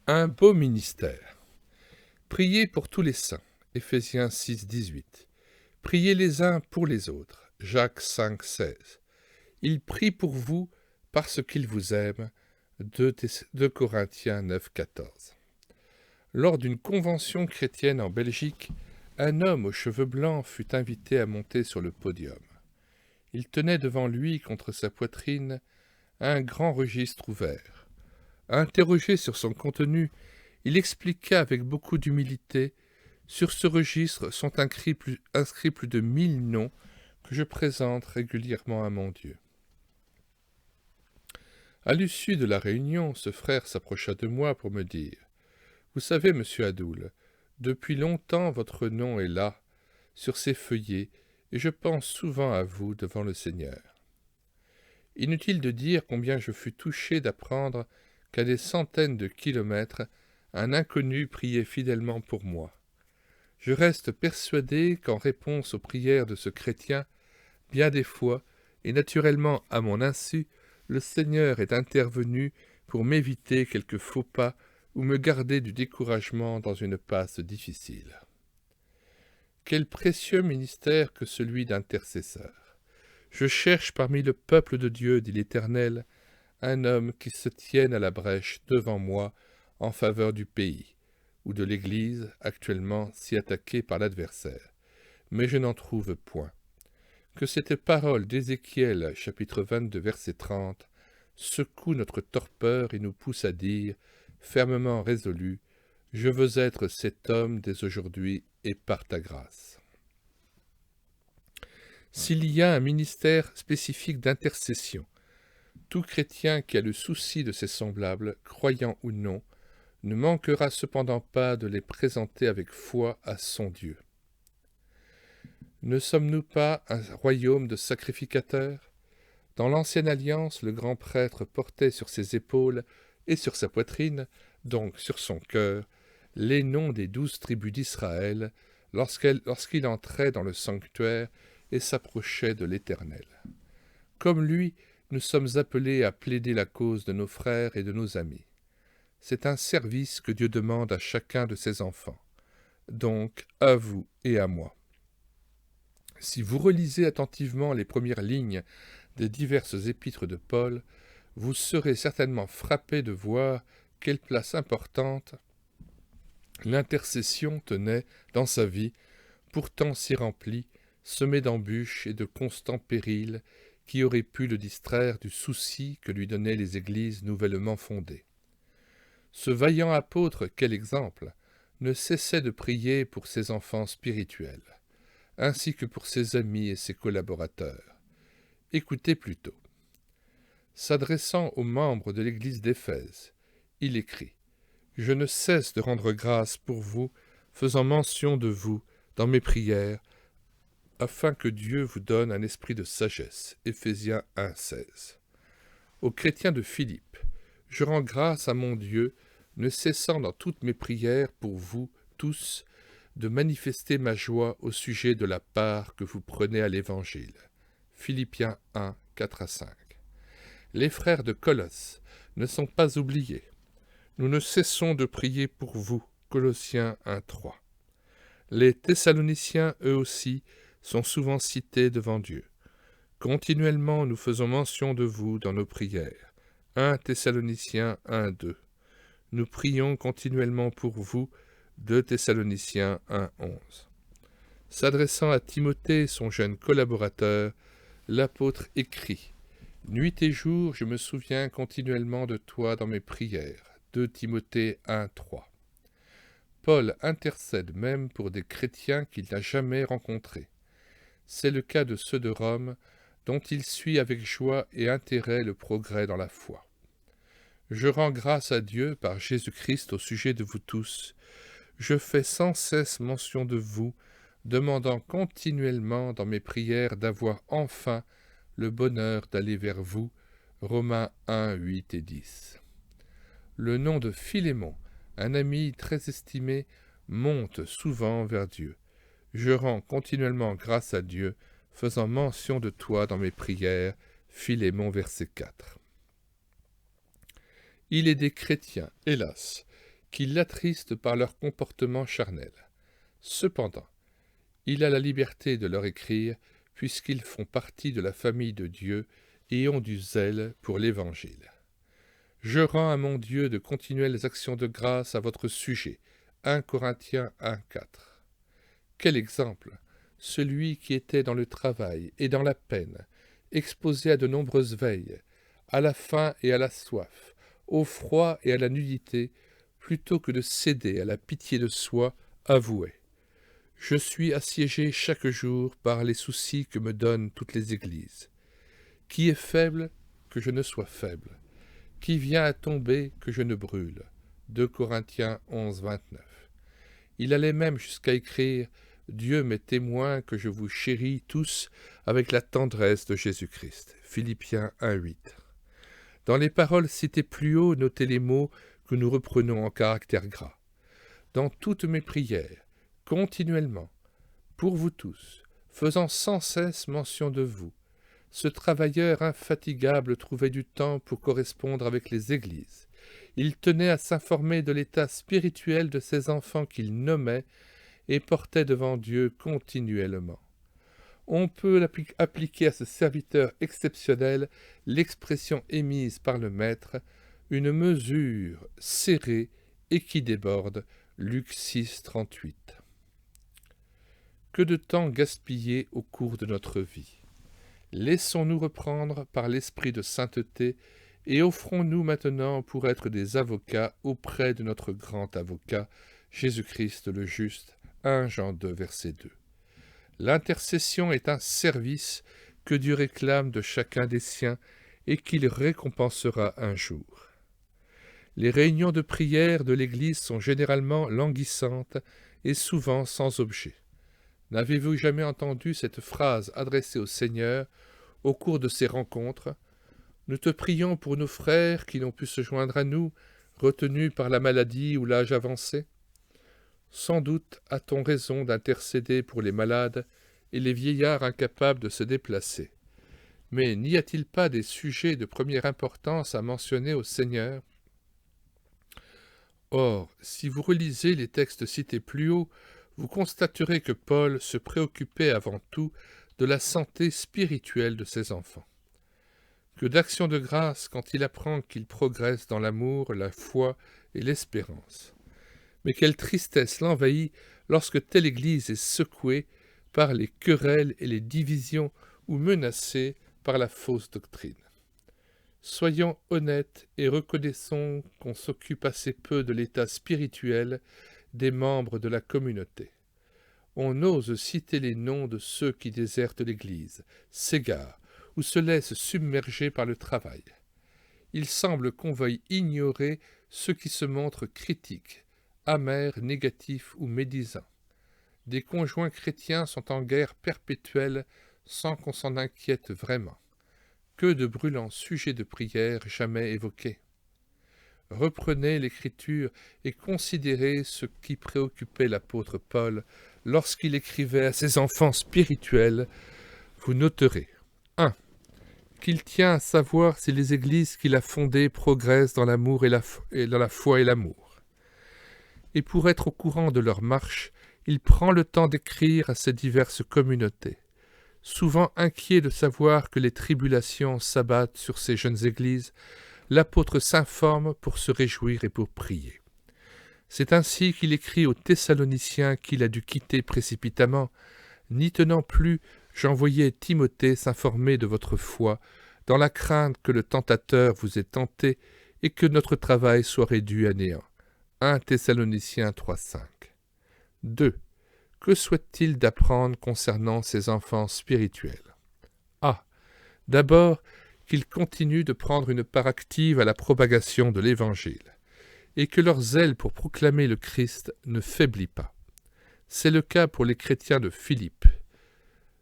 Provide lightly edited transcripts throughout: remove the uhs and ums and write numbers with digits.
Un beau ministère. Priez pour tous les saints. Éphésiens 6, 18. Priez les uns pour les autres. Jacques 5, 16. Il prie pour vous parce qu'il vous aime. 2 Corinthiens 9, 14. Lors d'une convention chrétienne en Belgique, un homme aux cheveux blancs fut invité à monter sur le podium. Il tenait devant lui, contre sa poitrine, un grand registre ouvert. Interrogé sur son contenu, il expliqua avec beaucoup d'humilité: « Sur ce registre sont inscrits plus de 1000 noms que je présente régulièrement à mon Dieu. » À l'issue de la réunion, ce frère s'approcha de moi pour me dire: « Vous savez, monsieur Adoul, depuis longtemps votre nom est là, sur ces feuillets, et je pense souvent à vous devant le Seigneur. » Inutile de dire combien je fus touché d'apprendre qu'à des centaines de kilomètres, un inconnu priait fidèlement pour moi. Je reste persuadé qu'en réponse aux prières de ce chrétien, bien des fois, et naturellement à mon insu, le Seigneur est intervenu pour m'éviter quelques faux pas ou me garder du découragement dans une passe difficile. Quel précieux ministère que celui d'intercesseur! Je cherche parmi le peuple de Dieu, dit l'Éternel, un homme qui se tienne à la brèche devant moi en faveur du pays, ou de l'Église, actuellement si attaquée par l'adversaire. Mais je n'en trouve point. Que cette parole d'Ézéchiel, chapitre 22, verset 30, secoue notre torpeur et nous pousse à dire, fermement résolu: « Je veux être cet homme dès aujourd'hui et par ta grâce. » S'il y a un ministère spécifique d'intercession, tout chrétien qui a le souci de ses semblables, croyants ou non, ne manquera cependant pas de les présenter avec foi à son Dieu. Ne sommes-nous pas un royaume de sacrificateurs? Dans l'Ancienne Alliance, le grand prêtre portait sur ses épaules et sur sa poitrine, donc sur son cœur, les noms des 12 tribus d'Israël lorsqu'il entrait dans le sanctuaire et s'approchait de l'Éternel. Comme lui, nous sommes appelés à plaider la cause de nos frères et de nos amis. C'est un service que Dieu demande à chacun de ses enfants, donc à vous et à moi. Si vous relisez attentivement les premières lignes des diverses épîtres de Paul, vous serez certainement frappé de voir quelle place importante l'intercession tenait dans sa vie, pourtant si remplie, semée d'embûches et de constants périls qui auraient pu le distraire du souci que lui donnaient les églises nouvellement fondées. Ce vaillant apôtre, quel exemple, ne cessait de prier pour ses enfants spirituels, ainsi que pour ses amis et ses collaborateurs. Écoutez plutôt. S'adressant aux membres de l'église d'Éphèse, il écrit: « Je ne cesse de rendre grâce pour vous, faisant mention de vous dans mes prières, afin que Dieu vous donne un esprit de sagesse. » Éphésiens 1, 16. Aux chrétiens de Philippe, je rends grâce à mon Dieu, ne cessant dans toutes mes prières pour vous tous de manifester ma joie au sujet de la part que vous prenez à l'Évangile. Philippiens 1, 4 à 5. Les frères de Colosse ne sont pas oubliés. Nous ne cessons de prier pour vous. Colossiens 1, 3. Les Thessaloniciens, eux aussi, sont souvent cités devant Dieu. Continuellement, nous faisons mention de vous dans nos prières. 1 Thessaloniciens 1, 2. Nous prions continuellement pour vous. 2 Thessaloniciens 1, 11. S'adressant à Timothée, son jeune collaborateur, l'apôtre écrit: « Nuit et jour, je me souviens continuellement de toi dans mes prières. » 2 Timothée 1, 3. Paul intercède même pour des chrétiens qu'il n'a jamais rencontrés. C'est le cas de ceux de Rome, dont il suit avec joie et intérêt le progrès dans la foi. Je rends grâce à Dieu par Jésus-Christ au sujet de vous tous. Je fais sans cesse mention de vous, demandant continuellement dans mes prières d'avoir enfin le bonheur d'aller vers vous. Romains 1, 8 et 10. Le nom de Philémon, un ami très estimé, monte souvent vers Dieu. Je rends continuellement grâce à Dieu, faisant mention de toi dans mes prières. Philémon, verset 4. Il est des chrétiens, hélas, qui l'attristent par leur comportement charnel. Cependant, il a la liberté de leur écrire, puisqu'ils font partie de la famille de Dieu et ont du zèle pour l'Évangile. Je rends à mon Dieu de continuelles actions de grâce à votre sujet. 1 Corinthiens 1,4. Quel exemple! Celui qui était dans le travail et dans la peine, exposé à de nombreuses veilles, à la faim et à la soif, au froid et à la nudité, plutôt que de céder à la pitié de soi, avouait: je suis assiégé chaque jour par les soucis que me donnent toutes les églises. Qui est faible, que je ne sois faible. Qui vient à tomber, que je ne brûle. 2 Corinthiens 11, 29. Il allait même jusqu'à écrire: Dieu m'est témoin que je vous chéris tous avec la tendresse de Jésus-Christ. Philippiens 1, 8. Dans les paroles citées plus haut, notez les mots que nous reprenons en caractères gras. Dans toutes mes prières, continuellement, pour vous tous, faisant sans cesse mention de vous, ce travailleur infatigable trouvait du temps pour correspondre avec les églises. Il tenait à s'informer de l'état spirituel de ses enfants qu'il nommait et portait devant Dieu continuellement. On peut appliquer à ce serviteur exceptionnel l'expression émise par le Maître, une mesure serrée et qui déborde, Luc 6, 38. Que de temps gaspillé au cours de notre vie! Laissons-nous reprendre par l'esprit de sainteté et offrons-nous maintenant pour être des avocats auprès de notre grand avocat, Jésus-Christ le juste. 1 Jean 2, verset 2. L'intercession est un service que Dieu réclame de chacun des siens et qu'il récompensera un jour. Les réunions de prière de l'Église sont généralement languissantes et souvent sans objet. N'avez-vous jamais entendu cette phrase adressée au Seigneur au cours de ces rencontres? Nous te prions pour nos frères qui n'ont pu se joindre à nous, retenus par la maladie ou l'âge avancé. Sans doute a-t-on raison d'intercéder pour les malades et les vieillards incapables de se déplacer. Mais n'y a-t-il pas des sujets de première importance à mentionner au Seigneur? Or, si vous relisez les textes cités plus haut, vous constaterez que Paul se préoccupait avant tout de la santé spirituelle de ses enfants. Que d'action de grâce quand il apprend qu'ils progressent dans l'amour, la foi et l'espérance. Mais quelle tristesse l'envahit lorsque telle Église est secouée par les querelles et les divisions ou menacée par la fausse doctrine. Soyons honnêtes et reconnaissons qu'on s'occupe assez peu de l'état spirituel des membres de la communauté. On ose citer les noms de ceux qui désertent l'Église, s'égarent ou se laissent submerger par le travail. Il semble qu'on veuille ignorer ceux qui se montrent critiques, amers, négatifs ou médisants. Des conjoints chrétiens sont en guerre perpétuelle sans qu'on s'en inquiète vraiment. Que de brûlants sujets de prière jamais évoqués. Reprenez l'Écriture et considérez ce qui préoccupait l'apôtre Paul lorsqu'il écrivait à ses enfants spirituels. Vous noterez 1. Qu'il tient à savoir si les églises qu'il a fondées progressent dans l'amour et dans la foi et l'amour. Et pour être au courant de leur marche, il prend le temps d'écrire à ces diverses communautés. Souvent inquiet de savoir que les tribulations s'abattent sur ces jeunes églises, l'apôtre s'informe pour se réjouir et pour prier. C'est ainsi qu'il écrit aux Thessaloniciens qu'il a dû quitter précipitamment. N'y tenant plus, j'envoyai Timothée s'informer de votre foi, dans la crainte que le tentateur vous ait tenté et que notre travail soit réduit à néant. 1 Thessaloniciens 3,5. 2. Que souhaite-t-il d'apprendre concernant ses enfants spirituels? A. D'abord, qu'ils continuent de prendre une part active à la propagation de l'Évangile, et que leur zèle pour proclamer le Christ ne faiblit pas. C'est le cas pour les chrétiens de Philippe.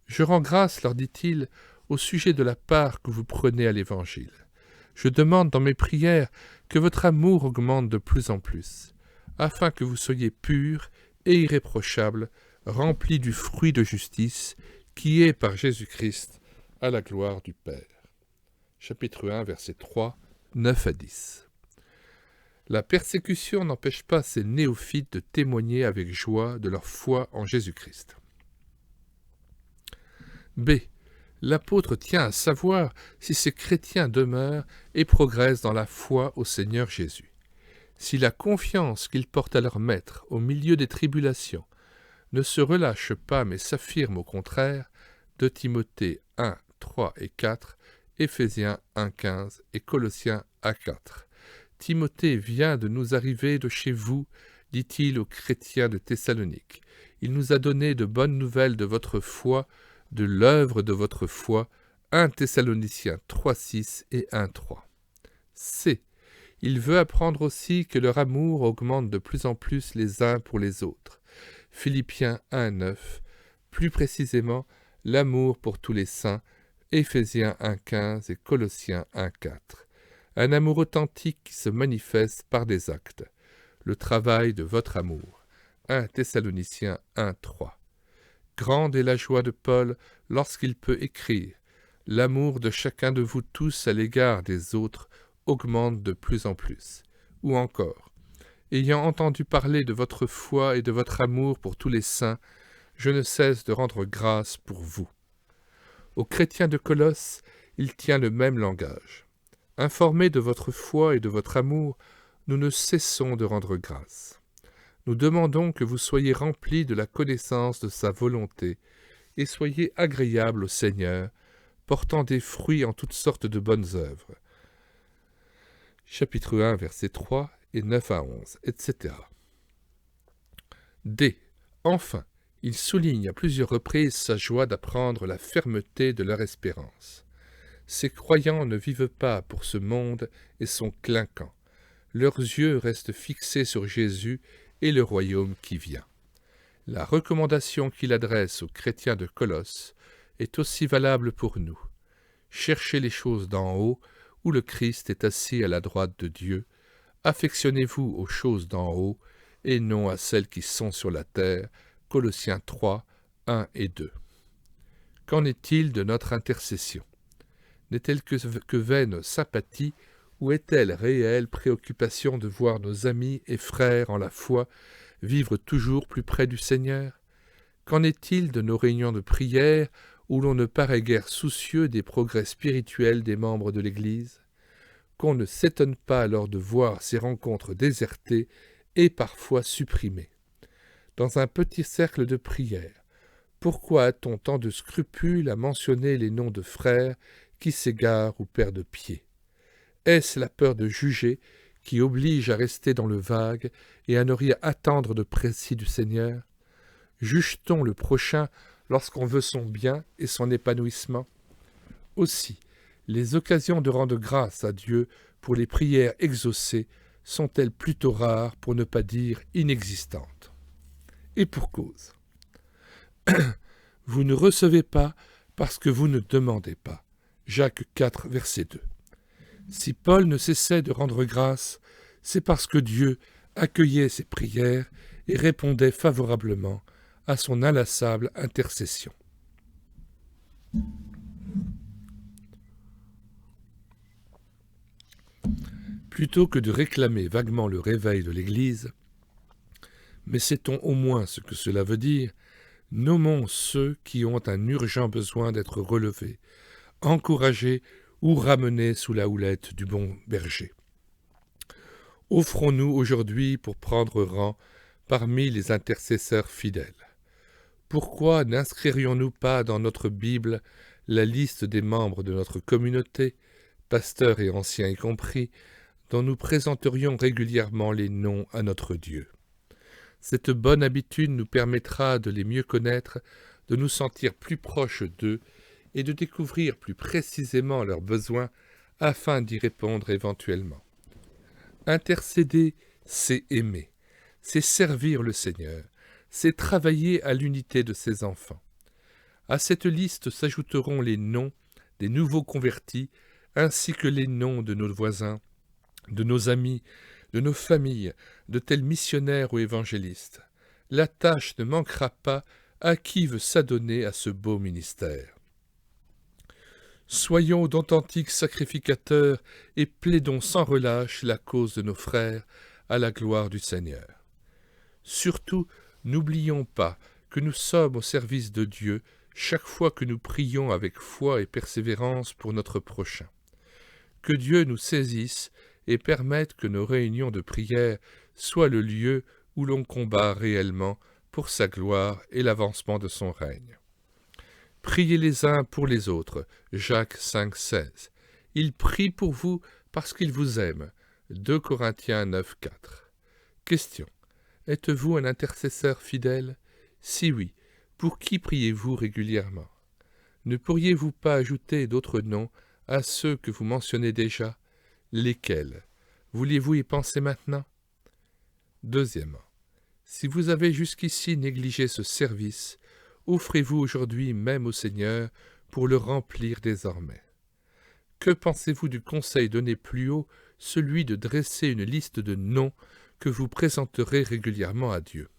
Je rends grâce, leur dit-il, au sujet de la part que vous prenez à l'Évangile. Je demande dans mes prières que votre amour augmente de plus en plus, afin que vous soyez purs et irréprochables, remplis du fruit de justice, qui est par Jésus-Christ, à la gloire du Père. Chapitre 1, versets 3, 9 à 10. La persécution n'empêche pas ces néophytes de témoigner avec joie de leur foi en Jésus-Christ. B. L'apôtre tient à savoir si ces chrétiens demeurent et progressent dans la foi au Seigneur Jésus. Si la confiance qu'ils portent à leur Maître au milieu des tribulations ne se relâche pas mais s'affirme au contraire, 2 Timothée 1, 3 et 4, Éphésiens 1, 15 et Colossiens 1, 4. Timothée vient de nous arriver de chez vous, dit-il aux chrétiens de Thessalonique. Il nous a donné de bonnes nouvelles de votre foi, de l'œuvre de votre foi, 1 Thessaloniciens 3, 6 et 1, 3. C. Il veut apprendre aussi que leur amour augmente de plus en plus les uns pour les autres. Philippiens 1, 9. Plus précisément, l'amour pour tous les saints, Éphésiens 1, 15 et Colossiens 1, 4. Un amour authentique qui se manifeste par des actes. Le travail de votre amour. 1 Thessaloniciens 1, 3. Grande est la joie de Paul lorsqu'il peut écrire « L'amour de chacun de vous tous à l'égard des autres augmente de plus en plus. » Ou encore « Ayant entendu parler de votre foi et de votre amour pour tous les saints, je ne cesse de rendre grâce pour vous. » Aux chrétiens de Colosse, il tient le même langage. Informés de votre foi et de votre amour, nous ne cessons de rendre grâce. Nous demandons que vous soyez remplis de la connaissance de sa volonté et soyez agréables au Seigneur, portant des fruits en toutes sortes de bonnes œuvres. Chapitre 1, versets 3 et 9 à 11, etc. D. Enfin, il souligne à plusieurs reprises sa joie d'apprendre la fermeté de leur espérance. Ces croyants ne vivent pas pour ce monde et sont clinquants. Leurs yeux restent fixés sur Jésus et le royaume qui vient. La recommandation qu'il adresse aux chrétiens de Colosse est aussi valable pour nous. Cherchez les choses d'en haut, où le Christ est assis à la droite de Dieu. Affectionnez-vous aux choses d'en haut, et non à celles qui sont sur la terre. Colossiens 3, 1 et 2. Qu'en est-il de notre intercession? N'est-elle que vaine sympathie, ou est-elle réelle préoccupation de voir nos amis et frères en la foi vivre toujours plus près du Seigneur? Qu'en est-il de nos réunions de prière, où l'on ne paraît guère soucieux des progrès spirituels des membres de l'Église? Qu'on ne s'étonne pas alors de voir ces rencontres désertées et parfois supprimées. Dans un petit cercle de prière, pourquoi a-t-on tant de scrupules à mentionner les noms de frères qui s'égarent ou perdent pied? Est-ce la peur de juger qui oblige à rester dans le vague et à ne rien attendre de précis du Seigneur? Juge-t-on le prochain lorsqu'on veut son bien et son épanouissement? Aussi, les occasions de rendre grâce à Dieu pour les prières exaucées sont-elles plutôt rares, pour ne pas dire inexistantes. Et pour cause. Vous ne recevez pas parce que vous ne demandez pas. Jacques 4, verset 2. Si Paul ne cessait de rendre grâce, c'est parce que Dieu accueillait ses prières et répondait favorablement à son inlassable intercession. Plutôt que de réclamer vaguement le réveil de l'Église, mais sait-on au moins ce que cela veut dire, nommons ceux qui ont un urgent besoin d'être relevés, encouragés ou ramenés sous la houlette du bon berger. Offrons-nous aujourd'hui pour prendre rang parmi les intercesseurs fidèles. Pourquoi n'inscririons-nous pas dans notre Bible la liste des membres de notre communauté, pasteurs et anciens y compris, dont nous présenterions régulièrement les noms à notre Dieu? Cette bonne habitude nous permettra de les mieux connaître, de nous sentir plus proches d'eux et de découvrir plus précisément leurs besoins afin d'y répondre éventuellement. Intercéder, c'est aimer, c'est servir le Seigneur, c'est travailler à l'unité de ses enfants. À cette liste s'ajouteront les noms des nouveaux convertis ainsi que les noms de nos voisins, de nos amis, de nos familles, de tels missionnaires ou évangélistes. La tâche ne manquera pas à qui veut s'adonner à ce beau ministère. Soyons d'authentiques sacrificateurs et plaidons sans relâche la cause de nos frères à la gloire du Seigneur. Surtout, n'oublions pas que nous sommes au service de Dieu chaque fois que nous prions avec foi et persévérance pour notre prochain. Que Dieu nous saisisse et permette que nos réunions de prière soient le lieu où l'on combat réellement pour sa gloire et l'avancement de son règne. Priez les uns pour les autres. Jacques 5,16. Il prie pour vous parce qu'il vous aime. 2 Corinthiens 9,4. Question. Êtes-vous un intercesseur fidèle? Si oui, pour qui priez-vous régulièrement? Ne pourriez-vous pas ajouter d'autres noms à ceux que vous mentionnez déjà? Lesquels? Vouliez-vous y penser maintenant? Deuxièmement, si vous avez jusqu'ici négligé ce service, offrez-vous aujourd'hui même au Seigneur pour le remplir désormais. Que pensez-vous du conseil donné plus haut, celui de dresser une liste de noms que vous présenterez régulièrement à Dieu?